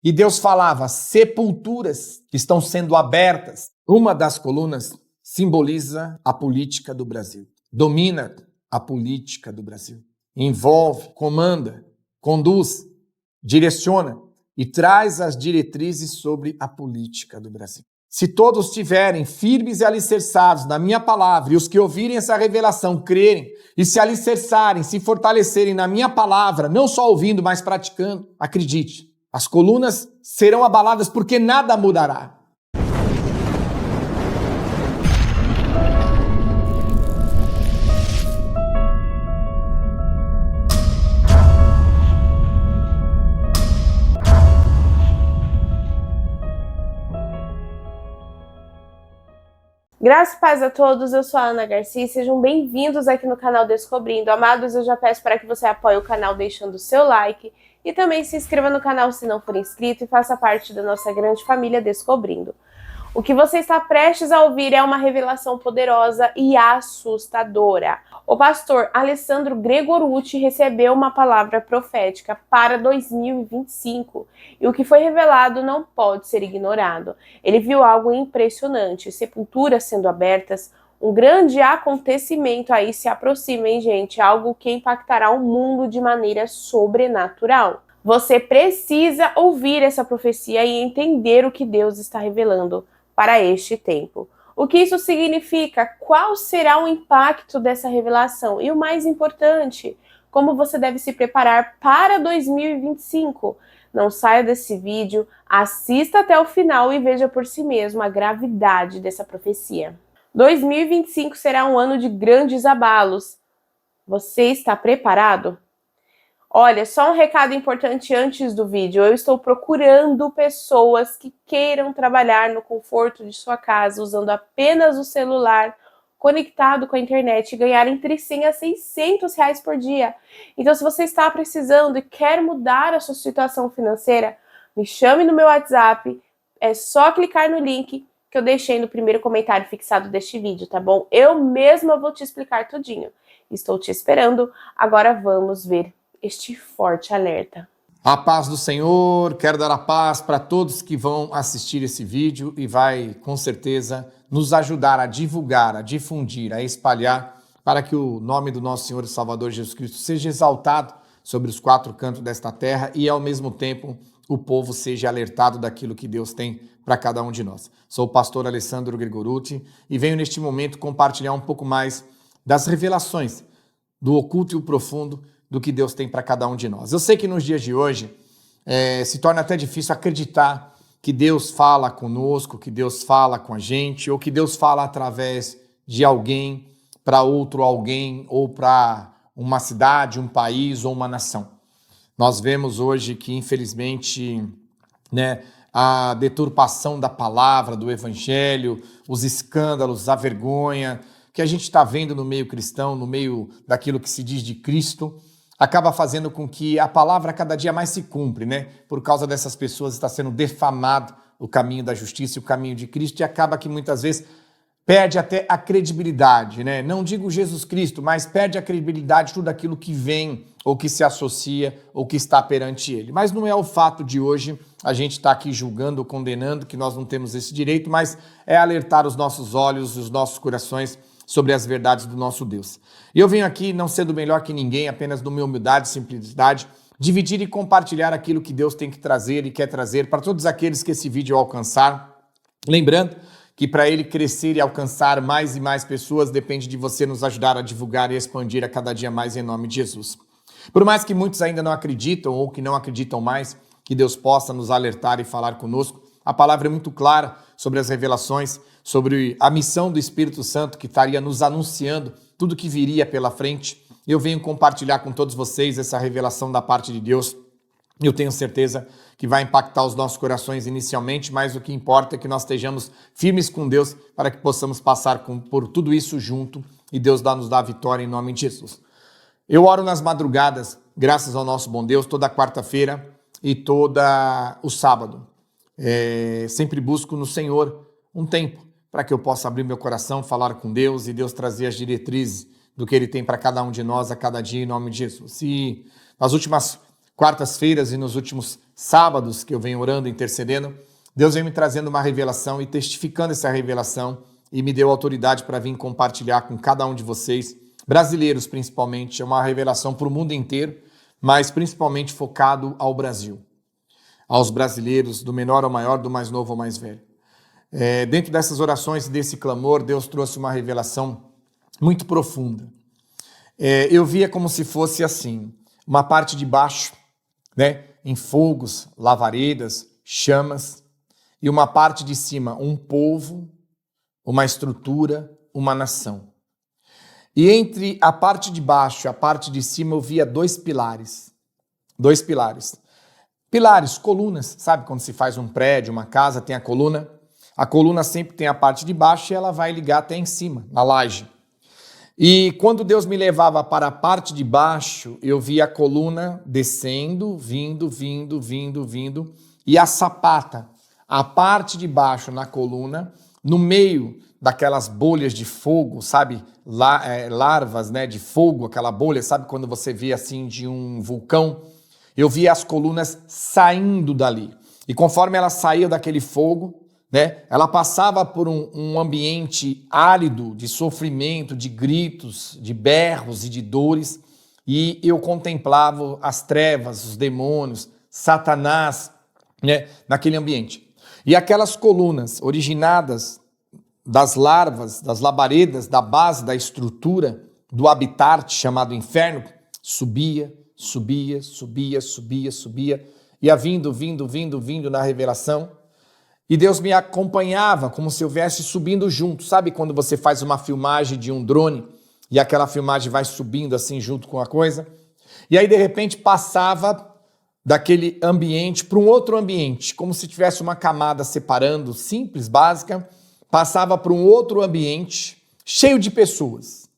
E Deus falava, sepulturas que estão sendo abertas. Uma das colunas simboliza a política do Brasil. Domina a política do Brasil. Envolve, comanda, conduz, direciona e traz as diretrizes sobre a política do Brasil. Se todos estiverem firmes e alicerçados na minha palavra, e os que ouvirem essa revelação crerem e se alicerçarem, se fortalecerem na minha palavra, não só ouvindo, mas praticando, acredite, as colunas serão abaladas porque nada mudará. Graças e paz a todos, eu sou a Ana Garcia, sejam bem-vindos aqui no canal Descobrindo. Amados, eu já peço para que você apoie o canal deixando o seu like e também se inscreva no canal se não for inscrito e faça parte da nossa grande família Descobrindo. O que você está prestes a ouvir é uma revelação poderosa e assustadora. O pastor Alessandro Gregorucci recebeu uma palavra profética para 2025 e o que foi revelado não pode ser ignorado. Ele viu algo impressionante, sepulturas sendo abertas, um grande acontecimento aí se aproxima, hein, gente? Algo que impactará o mundo de maneira sobrenatural. Você precisa ouvir essa profecia e entender o que Deus está revelando para este tempo. O que isso significa? Qual será o impacto dessa revelação? E o mais importante, como você deve se preparar para 2025? Não saia desse vídeo, assista até o final e veja por si mesmo a gravidade dessa profecia. 2025 será um ano de grandes abalos. Você está preparado? Olha, só um recado importante antes do vídeo. Eu estou procurando pessoas que queiram trabalhar no conforto de sua casa, usando apenas o celular, conectado com a internet e ganhar entre 100 a 600 reais por dia. Então, se você está precisando e quer mudar a sua situação financeira, me chame no meu WhatsApp. É só clicar no link que eu deixei no primeiro comentário fixado deste vídeo, tá bom? Eu mesma vou te explicar tudinho. Estou te esperando. Agora vamos ver este forte alerta. A paz do Senhor, quero dar a paz para todos que vão assistir esse vídeo e vai, com certeza, nos ajudar a divulgar, a difundir, a espalhar, para que o nome do nosso Senhor e Salvador Jesus Cristo seja exaltado sobre os quatro cantos desta terra e, ao mesmo tempo, o povo seja alertado daquilo que Deus tem para cada um de nós. Sou o pastor Alessandro Gregorucci e venho neste momento compartilhar um pouco mais das revelações do oculto e o profundo do que Deus tem para cada um de nós. Eu sei que nos dias de hoje se torna até difícil acreditar que Deus fala conosco, que Deus fala com a gente, ou que Deus fala através de alguém para outro alguém, ou para uma cidade, um país ou uma nação. Nós vemos hoje que, infelizmente, a deturpação da palavra, do evangelho, os escândalos, a vergonha que a gente está vendo no meio cristão, no meio daquilo que se diz de Cristo, acaba fazendo com que a palavra cada dia mais se cumpre, Por causa dessas pessoas está sendo defamado o caminho da justiça e o caminho de Cristo e acaba que muitas vezes perde até a credibilidade, Não digo Jesus Cristo, mas perde a credibilidade de tudo aquilo que vem ou que se associa ou que está perante ele. Mas não é o fato de hoje a gente estar aqui julgando ou condenando que nós não temos esse direito, mas é alertar os nossos olhos e os nossos corações sobre as verdades do nosso Deus. E eu venho aqui, não sendo melhor que ninguém, apenas do minha humildade e simplicidade, dividir e compartilhar aquilo que Deus tem que trazer e quer trazer para todos aqueles que esse vídeo alcançar. Lembrando que para ele crescer e alcançar mais e mais pessoas, depende de você nos ajudar a divulgar e expandir a cada dia mais em nome de Jesus. Por mais que muitos ainda não acreditam ou que não acreditam mais que Deus possa nos alertar e falar conosco, a palavra é muito clara sobre as revelações, sobre a missão do Espírito Santo que estaria nos anunciando tudo que viria pela frente. Eu venho compartilhar com todos vocês essa revelação da parte de Deus. Eu tenho certeza que vai impactar os nossos corações inicialmente, mas o que importa é que nós estejamos firmes com Deus para que possamos passar por tudo isso junto e Deus nos dá a vitória em nome de Jesus. Eu oro nas madrugadas, graças ao nosso bom Deus, toda quarta-feira e todo o sábado. Sempre busco no Senhor um tempo para que eu possa abrir meu coração, falar com Deus e Deus trazer as diretrizes do que Ele tem para cada um de nós a cada dia em nome de Jesus. E nas últimas quartas-feiras e nos últimos sábados que eu venho orando, intercedendo, Deus vem me trazendo uma revelação e testificando essa revelação e me deu autoridade para vir compartilhar com cada um de vocês, brasileiros principalmente. É uma revelação para o mundo inteiro, mas principalmente focado ao Brasil, aos brasileiros, do menor ao maior, do mais novo ao mais velho. Dentro dessas orações e desse clamor, Deus trouxe uma revelação muito profunda. Eu via como se fosse assim, uma parte de baixo, né, em fogos, lavaredas, chamas, e uma parte de cima, um povo, uma estrutura, uma nação. E entre a parte de baixo e a parte de cima eu via dois pilares. Pilares, colunas, sabe quando se faz um prédio, uma casa, tem a coluna? A coluna sempre tem a parte de baixo e ela vai ligar até em cima, na laje. E quando Deus me levava para a parte de baixo, eu via a coluna descendo, vindo, e a sapata, a parte de baixo na coluna, no meio daquelas bolhas de fogo, sabe? Larvas, né, de fogo, aquela bolha, sabe quando você vê assim de um vulcão? Eu via as colunas saindo dali. E conforme elas saíam daquele fogo, né, ela passava por um ambiente árido de sofrimento, de gritos, de berros e de dores, e eu contemplava as trevas, os demônios, Satanás, né, naquele ambiente. E aquelas colunas originadas das larvas, das labaredas, da base, da estrutura do habitat chamado inferno, subia, ia vindo na revelação, e Deus me acompanhava como se eu estivesse subindo junto. Sabe quando você faz uma filmagem de um drone e aquela filmagem vai subindo assim junto com a coisa? E aí de repente passava daquele ambiente para um outro ambiente, como se tivesse uma camada separando, simples, básica, passava para um outro ambiente cheio de pessoas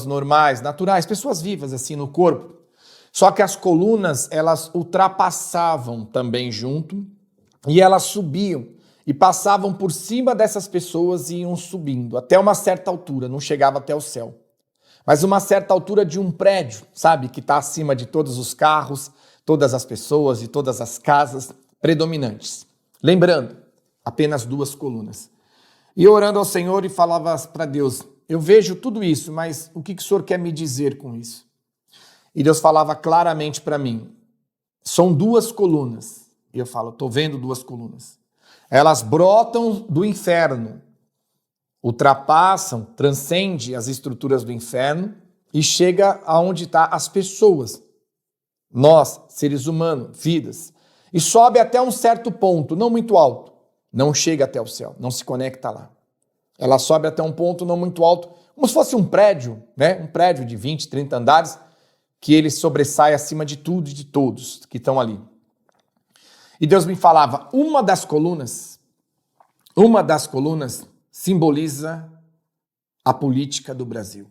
normais, naturais, pessoas vivas assim no corpo. Só que as colunas, elas ultrapassavam também junto e elas subiam e passavam por cima dessas pessoas e iam subindo até uma certa altura, não chegava até o céu, mas uma certa altura de um prédio, sabe, que está acima de todos os carros, todas as pessoas e todas as casas predominantes. Lembrando, apenas duas colunas. E eu orando ao Senhor e falava para Deus, eu vejo tudo isso, mas o que o Senhor quer me dizer com isso? E Deus falava claramente para mim, são duas colunas. E eu falo, estou vendo duas colunas. Elas brotam do inferno, ultrapassam, transcendem as estruturas do inferno e chega aonde estão as pessoas. Nós, seres humanos, vidas. E sobe até um certo ponto, não muito alto. Não chega até o céu, não se conecta lá. Ela sobe até um ponto não muito alto, como se fosse um prédio, né? Um prédio de 20, 30 andares, que ele sobressai acima de tudo e de todos que estão ali. E Deus me falava, uma das colunas simboliza a política do Brasil.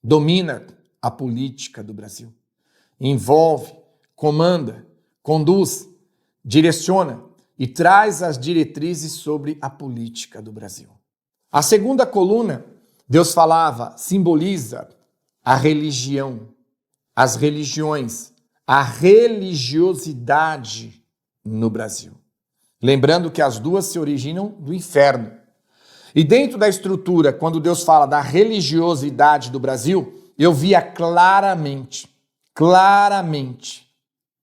Domina a política do Brasil. Envolve, comanda, conduz, direciona e traz as diretrizes sobre a política do Brasil. A segunda coluna, Deus falava, simboliza a religião, as religiões, a religiosidade no Brasil. Lembrando que as duas se originam do inferno. E dentro da estrutura, quando Deus fala da religiosidade do Brasil, eu via claramente,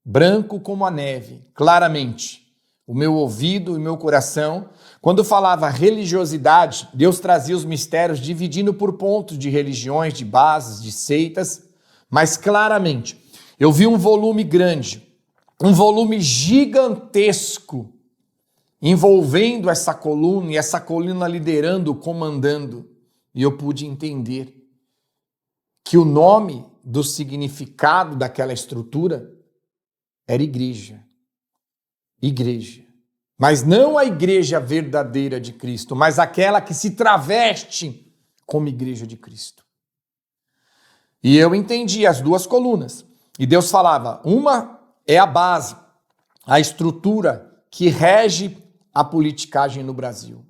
branco como a neve, claramente, o meu ouvido e o meu coração. Quando falava religiosidade, Deus trazia os mistérios dividindo por pontos de religiões, de bases, de seitas, mas claramente, eu vi um volume grande, um volume gigantesco, envolvendo essa coluna e essa coluna liderando, comandando. E eu pude entender que o nome do significado daquela estrutura era igreja. Igreja. Mas não a igreja verdadeira de Cristo, mas aquela que se traveste como igreja de Cristo. E eu entendi as duas colunas. E Deus falava, uma é a base, a estrutura que rege a politicagem no Brasil.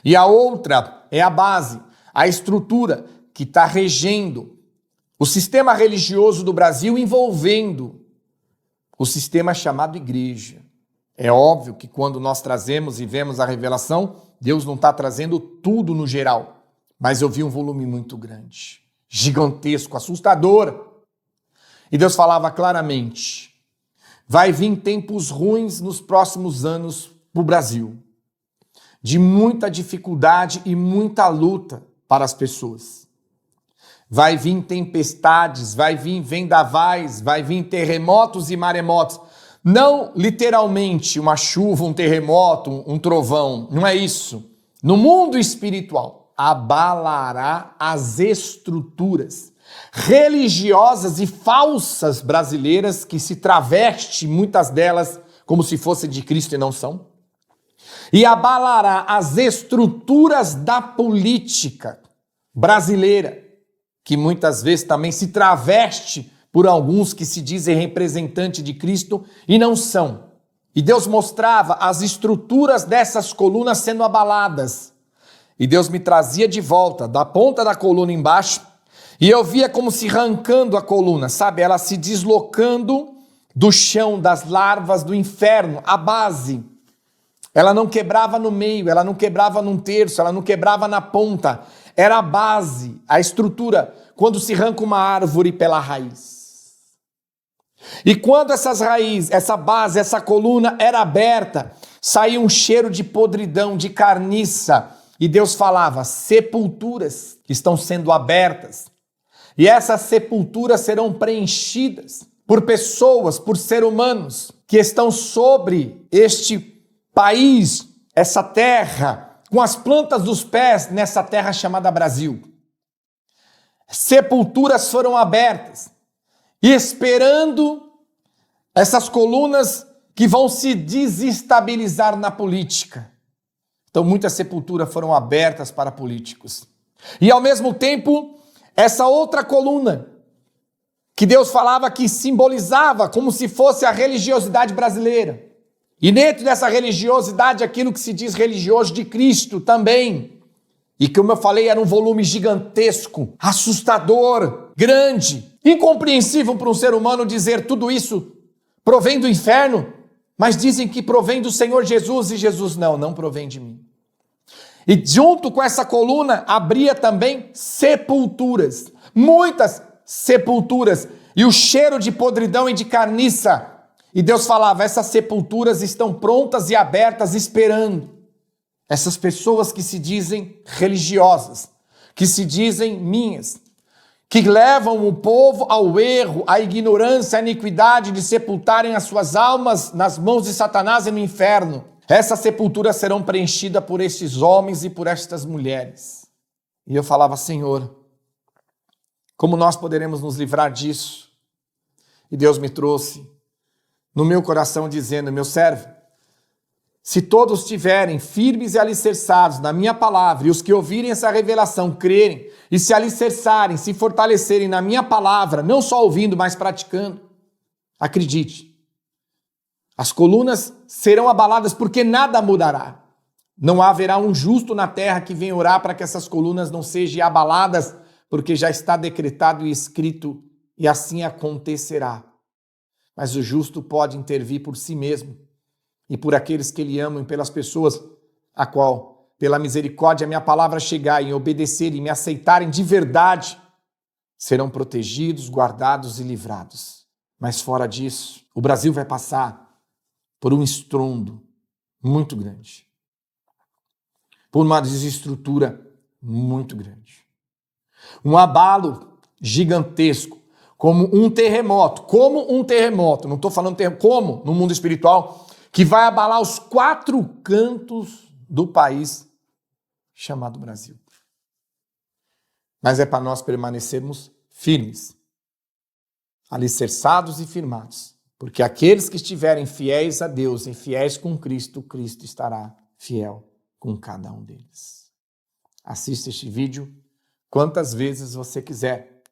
E a outra é a base, a estrutura que está regendo o sistema religioso do Brasil, envolvendo o sistema chamado igreja. É óbvio que quando nós trazemos e vemos a revelação, Deus não está trazendo tudo no geral, mas eu vi um volume muito grande, gigantesco, assustador. E Deus falava claramente, vai vir tempos ruins nos próximos anos para o Brasil, de muita dificuldade e muita luta para as pessoas. Vai vir tempestades, vai vir vendavais, vai vir terremotos e maremotos. Não literalmente uma chuva, um terremoto, um trovão, não é isso. No mundo espiritual, abalará as estruturas religiosas e falsas brasileiras que se travestem, muitas delas, como se fossem de Cristo e não são. E abalará as estruturas da política brasileira, que muitas vezes também se traveste por alguns que se dizem representante de Cristo e não são. E Deus mostrava as estruturas dessas colunas sendo abaladas. E Deus me trazia de volta da ponta da coluna embaixo e eu via como se arrancando a coluna, sabe? Ela se deslocando do chão, das larvas do inferno, a base. Ela não quebrava no meio, ela não quebrava num terço, ela não quebrava na ponta. Era a base, a estrutura, quando se arranca uma árvore pela raiz. E quando essas raízes, essa base, essa coluna era aberta, saía um cheiro de podridão, de carniça. E Deus falava, sepulturas estão sendo abertas. E essas sepulturas serão preenchidas por pessoas, por seres humanos, que estão sobre este país, essa terra, com as plantas dos pés nessa terra chamada Brasil. Sepulturas foram abertas. E esperando essas colunas que vão se desestabilizar na política. Então muitas sepulturas foram abertas para políticos. E ao mesmo tempo, essa outra coluna, que Deus falava que simbolizava como se fosse a religiosidade brasileira. E dentro dessa religiosidade, aquilo que se diz religioso de Cristo também. E como eu falei, era um volume gigantesco, assustador, grande, incompreensível para um ser humano dizer tudo isso provém do inferno, mas dizem que provém do Senhor Jesus, e Jesus não provém de mim. E junto com essa coluna abria também sepulturas, muitas sepulturas, e o cheiro de podridão e de carniça. E Deus falava, essas sepulturas estão prontas e abertas esperando. Essas pessoas que se dizem religiosas, que se dizem minhas, que levam o povo ao erro, à ignorância, à iniquidade de sepultarem as suas almas nas mãos de Satanás e no inferno. Essas sepulturas serão preenchidas por estes homens e por estas mulheres. E eu falava, Senhor, como nós poderemos nos livrar disso? E Deus me trouxe no meu coração dizendo, meu servo, se todos estiverem firmes e alicerçados na minha palavra, e os que ouvirem essa revelação crerem, e se alicerçarem, se fortalecerem na minha palavra, não só ouvindo, mas praticando, acredite, as colunas serão abaladas porque nada mudará. Não haverá um justo na terra que venha orar para que essas colunas não sejam abaladas, porque já está decretado e escrito, e assim acontecerá. Mas o justo pode intervir por si mesmo, e por aqueles que ele ama, e pelas pessoas a qual, pela misericórdia, a minha palavra chegar e obedecerem e me aceitarem de verdade, serão protegidos, guardados e livrados. Mas fora disso, o Brasil vai passar por um estrondo muito grande, por uma desestrutura muito grande, um abalo gigantesco, como um terremoto, não estou falando como no mundo espiritual, que vai abalar os 4 cantos do país chamado Brasil. Mas é para nós permanecermos firmes, alicerçados e firmados, porque aqueles que estiverem fiéis a Deus e fiéis com Cristo, Cristo estará fiel com cada um deles. Assista este vídeo quantas vezes você quiser.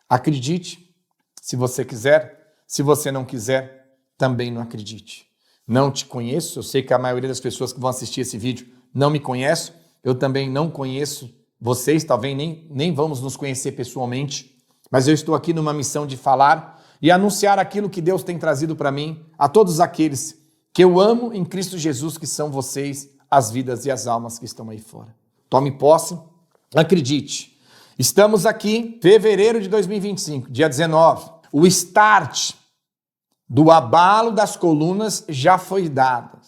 Acredite, se você quiser. Se você não quiser, também não acredite. Não te conheço, eu sei que a maioria das pessoas que vão assistir esse vídeo não me conhece, eu também não conheço vocês, talvez nem vamos nos conhecer pessoalmente, mas eu estou aqui numa missão de falar e anunciar aquilo que Deus tem trazido para mim, a todos aqueles que eu amo em Cristo Jesus, que são vocês, as vidas e as almas que estão aí fora. Tome posse, acredite. Estamos aqui, fevereiro de 2025, dia 19. O start do abalo das colunas já foi dado.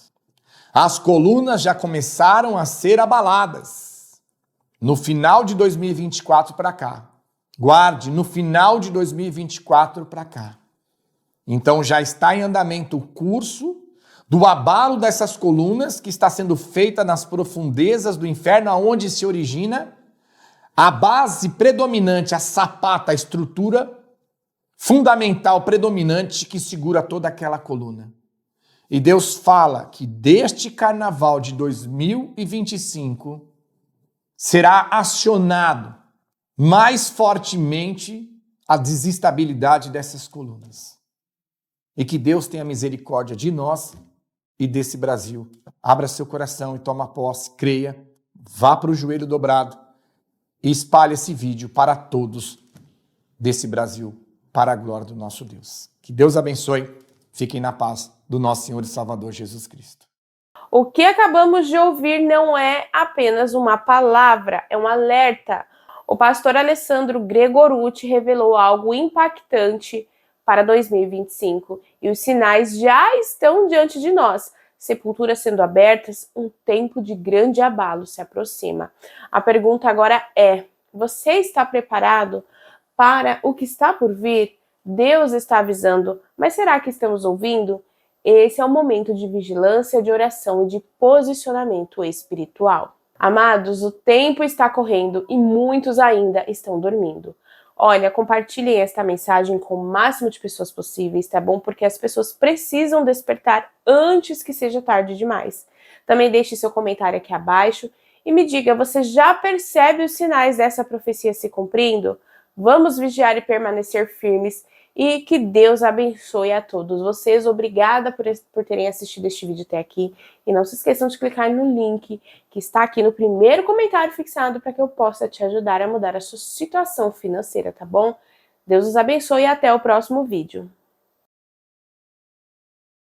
As colunas já começaram a ser abaladas. No final de 2024 para cá. Guarde, no final de 2024 para cá. Então já está em andamento o curso do abalo dessas colunas que está sendo feita nas profundezas do inferno, onde se origina a base predominante, a sapata, a estrutura fundamental predominante que segura toda aquela coluna. E Deus fala que deste carnaval de 2025 será acionado mais fortemente a desestabilidade dessas colunas. E que Deus tenha misericórdia de nós e desse Brasil. Abra seu coração e toma posse, creia, vá para o joelho dobrado e espalhe esse vídeo para todos desse Brasil, para a glória do nosso Deus. Que Deus abençoe, fiquem na paz do nosso Senhor e Salvador Jesus Cristo. O que acabamos de ouvir não é apenas uma palavra, é um alerta. O pastor Alessandro Gregorutti revelou algo impactante para 2025 e os sinais já estão diante de nós. Sepulturas sendo abertas, um tempo de grande abalo se aproxima. A pergunta agora é: você está preparado para o que está por vir? Deus está avisando, mas será que estamos ouvindo? Esse é o momento de vigilância, de oração e de posicionamento espiritual. Amados, o tempo está correndo e muitos ainda estão dormindo. Olha, compartilhem esta mensagem com o máximo de pessoas possíveis, tá bom? Porque as pessoas precisam despertar antes que seja tarde demais. Também deixe seu comentário aqui abaixo e me diga, você já percebe os sinais dessa profecia se cumprindo? Vamos vigiar e permanecer firmes e que Deus abençoe a todos vocês. Obrigada por terem assistido este vídeo até aqui. E não se esqueçam de clicar no link que está aqui no primeiro comentário fixado para que eu possa te ajudar a mudar a sua situação financeira, tá bom? Deus os abençoe e até o próximo vídeo.